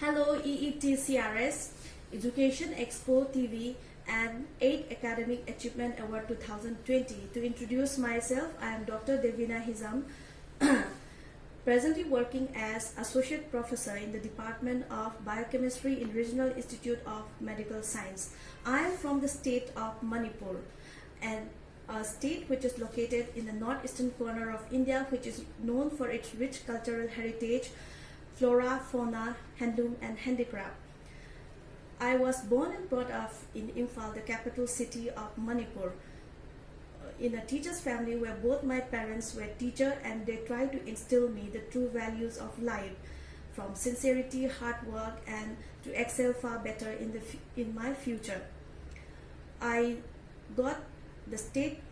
Hello EETCRS, Education Expo TV and 8th Academic Achievement Award 2020. To introduce myself, I am Dr. Devina Hizam, presently working as Associate Professor in the Department of Biochemistry in Regional Institute of Medical Science. I am from the state of Manipur, and a state which is located in the northeastern corner of India, which is known for its rich cultural heritage, flora, fauna, handloom and handicraft. I was born and brought up in Imphal, the capital city of Manipur, in a teacher's family where both my parents were teachers, and they tried to instill me the true values of life, from sincerity, hard work, and to excel far better in my future. I got the State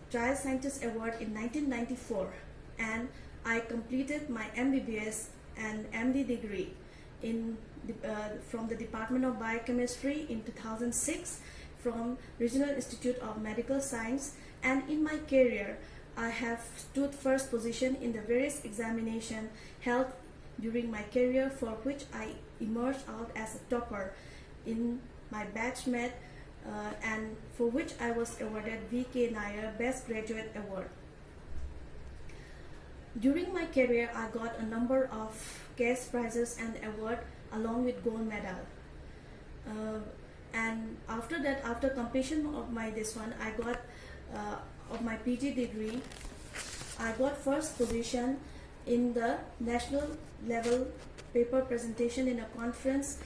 Child Scientist Award in 1994, and I completed my MBBS and MD degree from the Department of Biochemistry in 2006 from Regional Institute of Medical Science. And in my career, I have stood first position in the various examinations held during my career, for which I emerged out as a topper in my batchmate, and for which I was awarded V.K. Nair Best Graduate Award. During my career, I got a number of cash prizes and awards along with gold medal. And after that, after completion of I got of my PG degree, I got first position in the national level paper presentation in a conference,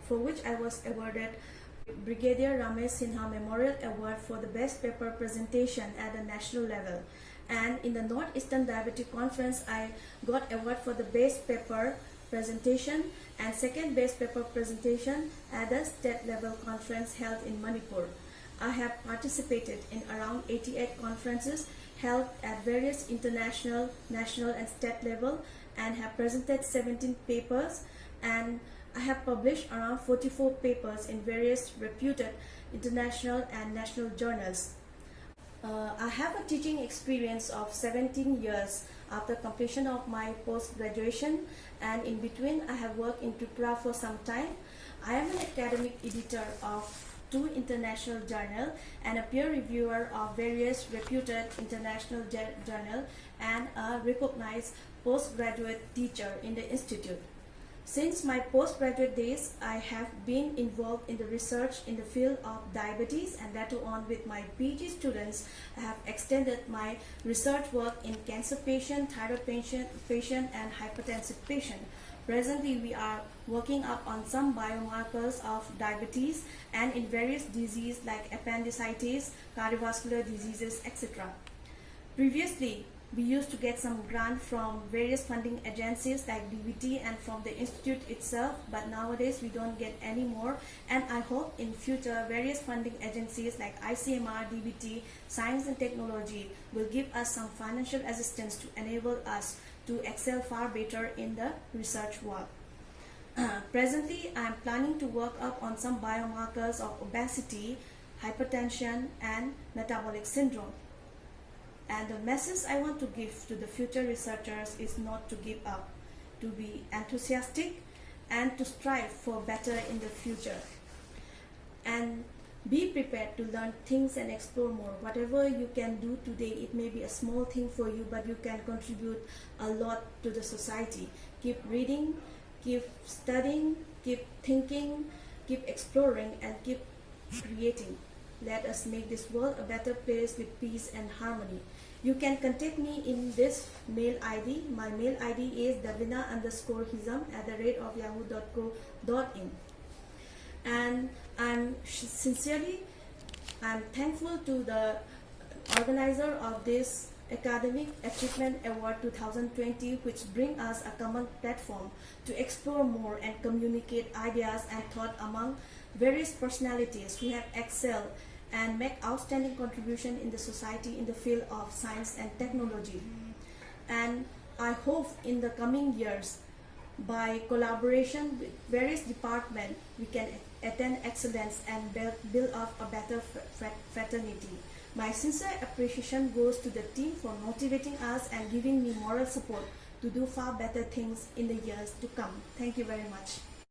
for which I was awarded Brigadier Ramesh Sinha Memorial Award for the best paper presentation at the national level. And in the Northeastern Diabetic Conference, I got award for the best paper presentation and second best paper presentation at the state level conference held in Manipur. I have participated in around 88 conferences held at various international, national and state level, and have presented 17 papers, and I have published around 44 papers in various reputed international and national journals. I have a teaching experience of 17 years after completion of my post-graduation, and in between I have worked in Tripura for some time. I am an academic editor of 2 international journals and a peer reviewer of various reputed international journals, and a recognized postgraduate teacher in the institute. Since my postgraduate days, I have been involved in the research in the field of diabetes, and that on with my PG students, I have extended my research work in cancer patient, thyroid patient and hypertensive patient. Presently, we are working up on some biomarkers of diabetes and in various diseases like appendicitis, cardiovascular diseases, etc. Previously, we used to get some grant from various funding agencies like DBT and from the institute itself, but nowadays we don't get any more, and I hope in future various funding agencies like ICMR, DBT, Science and Technology will give us some financial assistance to enable us to excel far better in the research work. Presently, I am planning to work up on some biomarkers of obesity, hypertension and metabolic syndrome. And the message I want to give to the future researchers is not to give up, to be enthusiastic and to strive for better in the future. And be prepared to learn things and explore more. Whatever you can do today, it may be a small thing for you, but you can contribute a lot to the society. Keep reading, keep studying, keep thinking, keep exploring and keep creating. Let us make this world a better place with peace and harmony. You can contact me in this mail ID. My mail ID is davina_hizam@yahoo.co.in. And I'm thankful to the organizer of this Academic Achievement Award 2020, which bring us a common platform to explore more and communicate ideas and thought among various personalities who have excelled and make outstanding contribution in the society in the field of science and technology. And I hope in the coming years, by collaboration with various departments, we can attain excellence and build up a better fraternity. My sincere appreciation goes to the team for motivating us and giving me moral support to do far better things in the years to come. Thank you very much.